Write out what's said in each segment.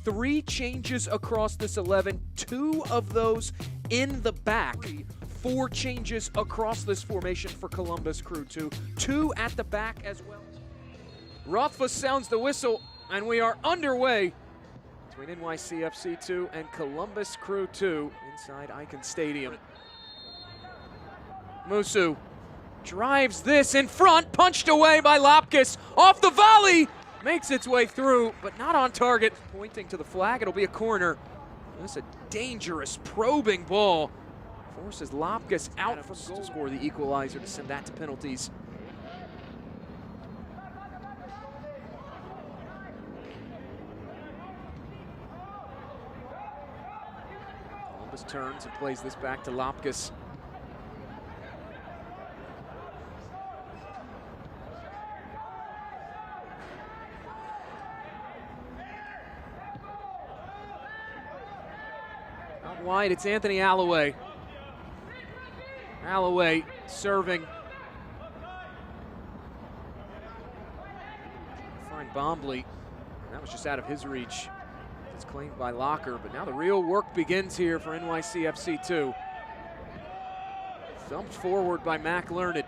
3 changes across this 11, 2 of those in the back. 4 changes across this formation for Columbus Crew 2, 2 at the back as well. Rothfuss sounds the whistle, and we are underway between NYCFC 2 and Columbus Crew 2 inside Icon Stadium. Musu drives this in front, punched away by Lopkis, off the volley, makes its way through, but not on target. Pointing to the flag, it'll be a corner. This is a dangerous, probing ball. Forces Lopkis out from goal to score the equalizer to send that to penalties. Columbus turns and plays this back to Lopkis. Out wide, it's Anthony Alloway. Alloway serving. Find Bombley. That was just out of his reach. It's claimed by Locker, but now the real work begins here for NYCFC 2. Thumped forward by Mac Learned.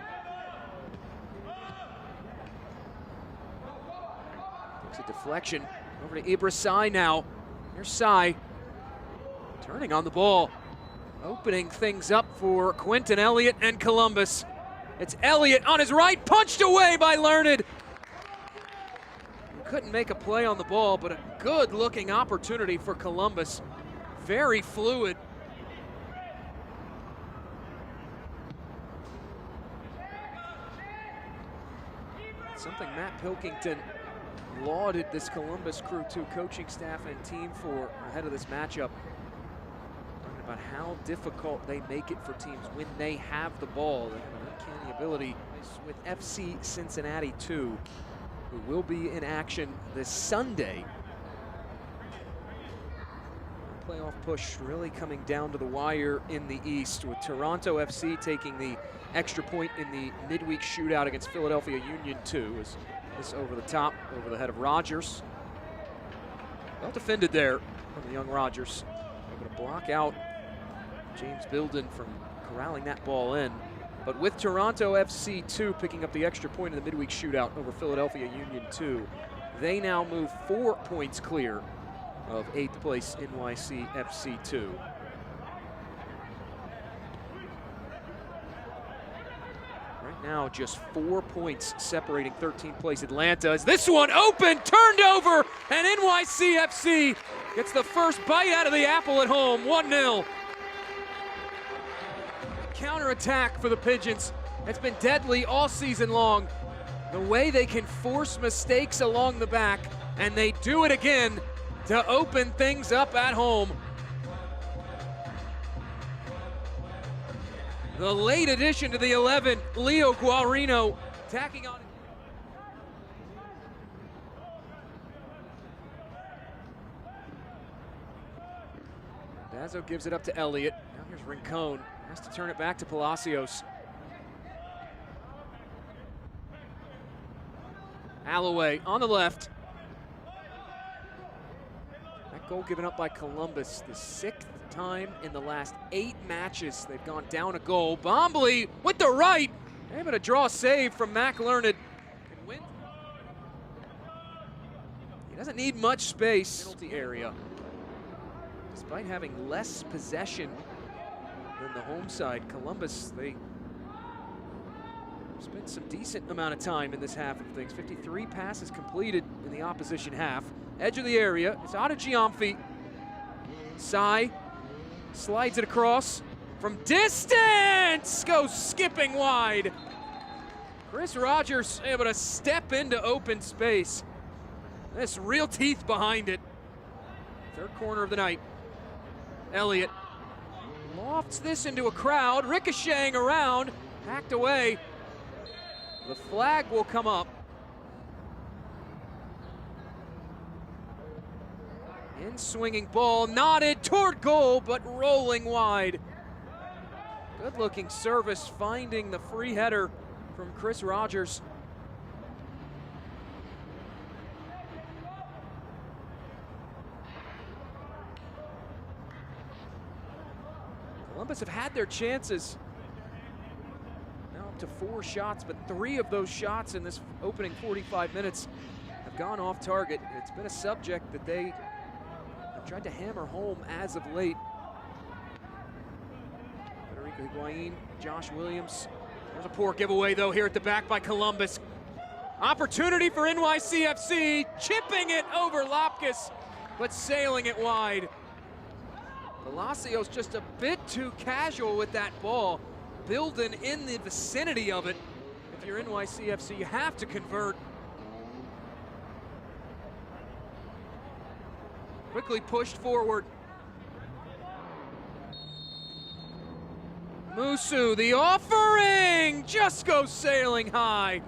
Takes a deflection over to Ibra Sai now. Here's Sai turning on the ball. Opening things up for Quentin Elliott and Columbus. It's Elliott on his right, punched away by Learned. Couldn't make a play on the ball, but a good-looking opportunity for Columbus. Very fluid. Something Matt Pilkington lauded this Columbus Crew 2 coaching staff and team for ahead of this matchup. About how difficult they make it for teams when they have the ball. They have an uncanny ability with FC Cincinnati 2, who will be in action this Sunday. The playoff push really coming down to the wire in the East, with Toronto FC taking the extra point in the midweek shootout against Philadelphia Union 2. As this over the top, over the head of Rogers. Well defended there from the young Rogers. Able to block out James Bilden from corralling that ball in. But with Toronto FC 2 picking up the extra point in the midweek shootout over Philadelphia Union 2, they now move 4 points clear of 8th place NYCFC 2. Right now, just 4 points separating 13th place Atlanta. As this one open, turned over, and NYCFC gets the first bite out of the apple at home, 1-0. Counterattack for the Pigeons. It's been deadly all season long. The way they can force mistakes along the back, and they do it again to open things up at home. The late addition to the 11, Leo Guarino, tacking on. Dazzo gives it up to Elliott. Now here's Rincon. Has to turn it back to Palacios. Alloway on the left. That goal given up by Columbus, the 6th time in the last 8 matches they've gone down a goal. Bombley with the right, able to draw a save from Mac Learned. He doesn't need much space. Penalty area. Despite having less possession than the home side, Columbus, they spent some decent amount of time in this half of things. 53 passes completed in the opposition half. Edge of the area, it's Ada Giamfi. Sai slides it across from distance, goes skipping wide. Chris Rogers able to step into open space. This real teeth behind it. Third corner of the night. Elliott lofts this into a crowd, ricocheting around, hacked away. The flag will come up. In swinging ball, nodded toward goal, but rolling wide. Good looking service, finding the free header from Chris Rogers. Columbus have had their chances. Now up to 4 shots, but 3 of those shots in this opening 45 minutes have gone off target. It's been a subject that they have tried to hammer home as of late. Federico Higuain, Josh Williams. There's a poor giveaway though here at the back by Columbus. Opportunity for NYCFC, chipping it over Lopkis, but sailing it wide. Palacios just a bit too casual with that ball, building in the vicinity of it. If you're NYCFC, you have to convert. Quickly pushed forward. Musu, the offering, just goes sailing high.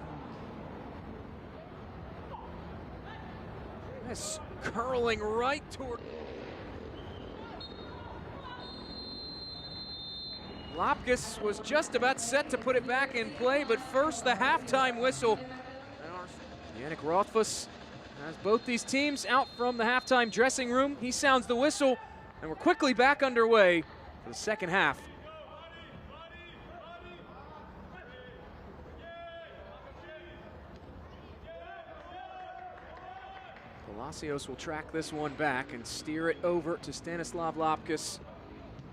This curling right toward. Lopkis was just about set to put it back in play, but first the halftime whistle. Yannick Rothfuss has both these teams out from the halftime dressing room. He sounds the whistle, and we're quickly back underway for the second half. Palacios will track this one back and steer it over to Stanislav Lopkis.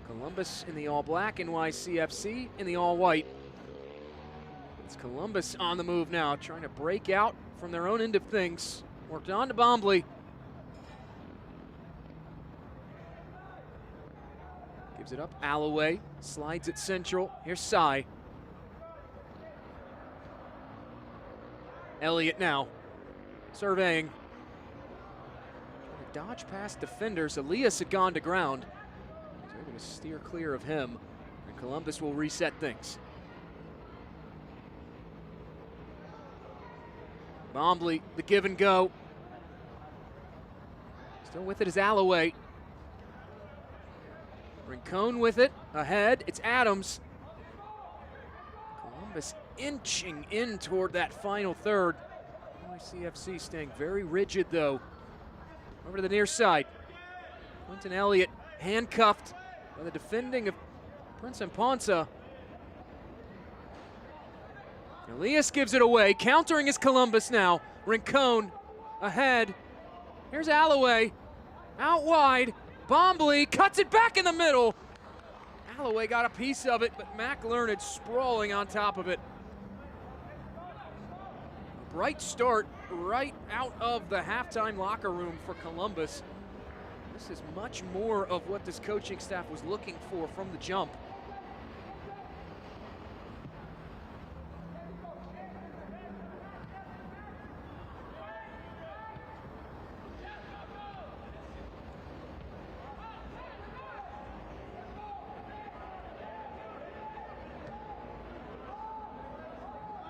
Columbus in the all-black, NYCFC in the all-white. It's Columbus on the move now, trying to break out from their own end of things. Worked on to Bombley. Gives it up, Alloway, slides it central. Here's Sai. Elliott now, surveying. Trying to dodge past defenders. Elias had gone to ground. So they're going to steer clear of him, and Columbus will reset things. Bombley, the give and go. Still with it is Alloway. Rincon with it, ahead, it's Adams. Columbus inching in toward that final third. NYCFC staying very rigid though. Over to the near side. Quentin Elliott handcuffed by the defending of Prince and Ponsa. Elias gives it away, countering is Columbus now. Rincon ahead. Here's Alloway, out wide. Bombley cuts it back in the middle. Alloway got a piece of it, but Mac Learned sprawling on top of it. A bright start right out of the halftime locker room for Columbus. This is much more of what this coaching staff was looking for from the jump.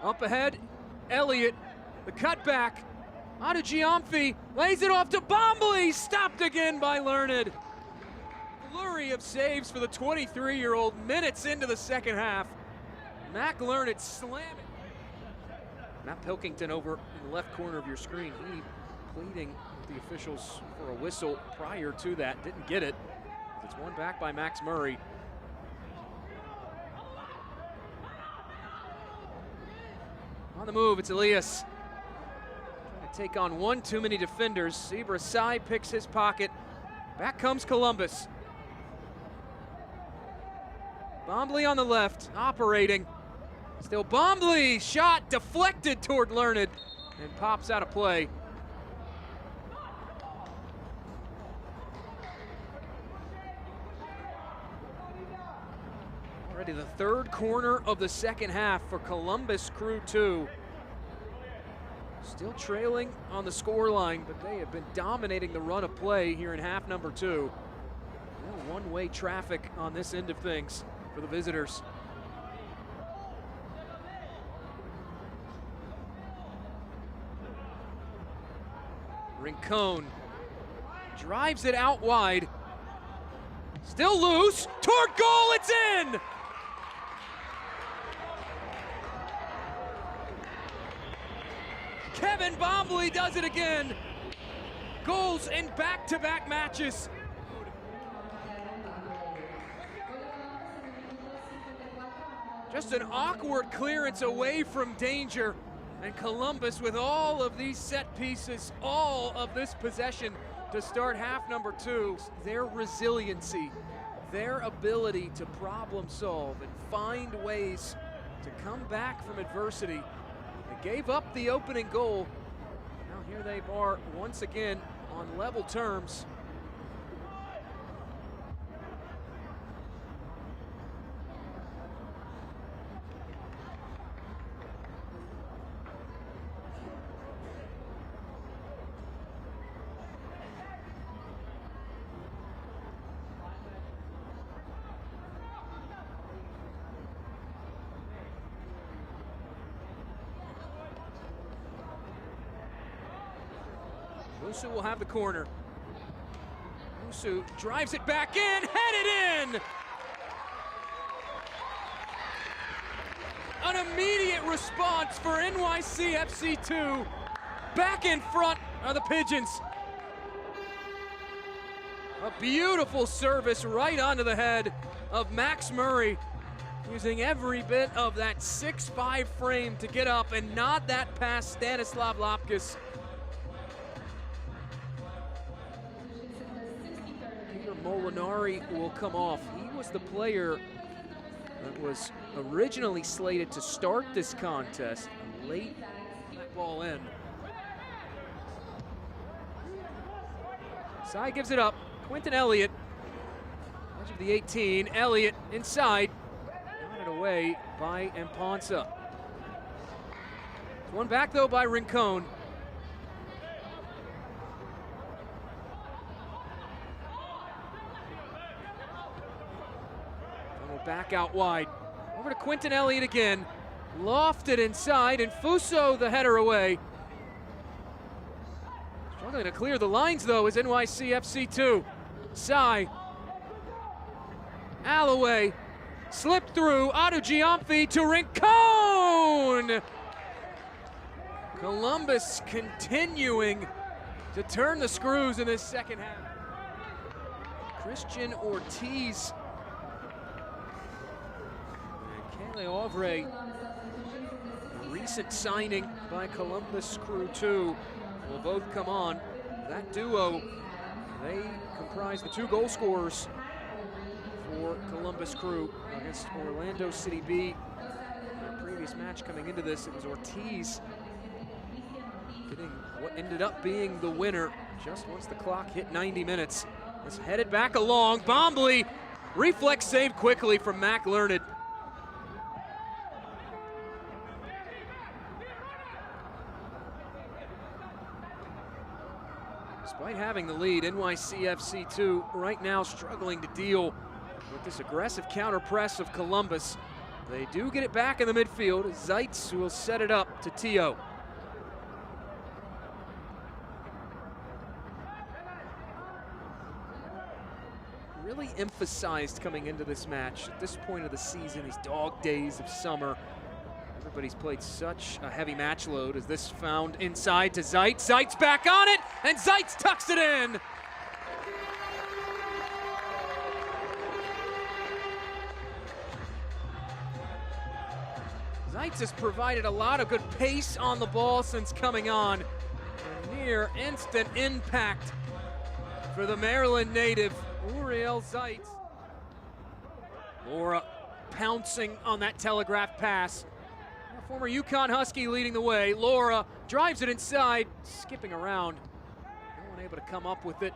Up ahead, Elliott, the cutback. Out of Giamfi, lays it off to Bombley, stopped again by Learned. Flurry of saves for the 23-year-old minutes into the second half. Mac Learned slamming. Matt Pilkington over in the left corner of your screen. He pleading with the officials for a whistle prior to that, didn't get it. It's won back by Max Murray. On the move, it's Elias. Trying to take on one too many defenders. Zebra Sai picks his pocket. Back comes Columbus. Bombley on the left, operating. Still Bombley, shot deflected toward Learned and pops out of play. Already the third corner of the second half for Columbus Crew 2. Still trailing on the scoreline, but they have been dominating the run of play here in half number 2. One-way traffic on this end of things for the visitors. Rincon drives it out wide. Still loose, toward goal, it's in! Kevin Bombley does it again. Goals in back-to-back matches. Just an awkward clearance away from danger. And Columbus with all of these set pieces, all of this possession to start half number 2. Their resiliency, their ability to problem solve and find ways to come back from adversity. They gave up the opening goal. Now here they are once again on level terms. Musu will have the corner. Musu drives it back in, headed in! An immediate response for NYCFC 2. Back in front are the Pigeons. A beautiful service right onto the head of Max Murray, using every bit of that 6'5" frame to get up and nod that past Stanislav Lapkus. Molinari will come off. He was the player that was originally slated to start this contest. Late that ball in. Side gives it up. Quentin Elliott, edge of the 18. Elliott inside. Nodded away by Mponsa. One back though by Rincon. Back out wide. Over to Quentin Elliott again. Lofted inside, and Fuso the header away. Struggling to clear the lines though is NYCFC 2. Sai. Alloway. Slipped through. Adu Giamfi to Rincon! Columbus continuing to turn the screws in this second half. Christian Ortiz. Ovre, a recent signing by Columbus Crew 2, will both come on. That duo, they comprise the 2 goal scorers for Columbus Crew against Orlando City B. In the previous match coming into this, it was Ortiz getting what ended up being the winner just once the clock hit 90 minutes. It's headed back along. Bombley, reflex save quickly from Mac Learned. Despite having the lead, NYCFC 2 right now struggling to deal with this aggressive counter press of Columbus. They do get it back in the midfield. Zeitz will set it up to Tio. Really emphasized coming into this match at this point of the season, these dog days of summer. Everybody's played such a heavy match load as this found inside to Zeitz. Zeitz back on it, and Zeitz tucks it in. Zeitz has provided a lot of good pace on the ball since coming on. A near instant impact for the Maryland native, Uriel Zeitz. Laura pouncing on that telegraph pass. Former UConn Husky leading the way. Laura drives it inside, skipping around. No one able to come up with it.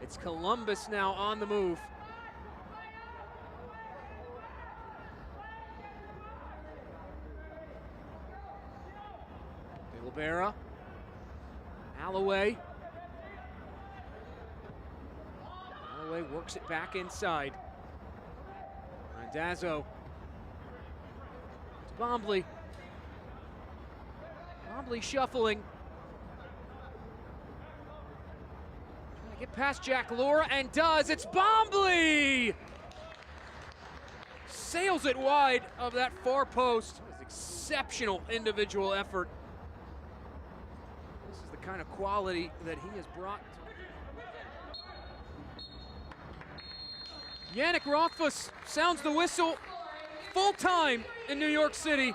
It's Columbus now on the move. Libera. Alloway. Alloway works it back inside. Randazzo. It's Bombley. Bombley shuffling. Trying to get past Jack Laura, and does. It's Bombley! Sails it wide of that far post. Exceptional individual effort. This is the kind of quality that he has brought. Yannick Rothfuss sounds the whistle full time in New York City.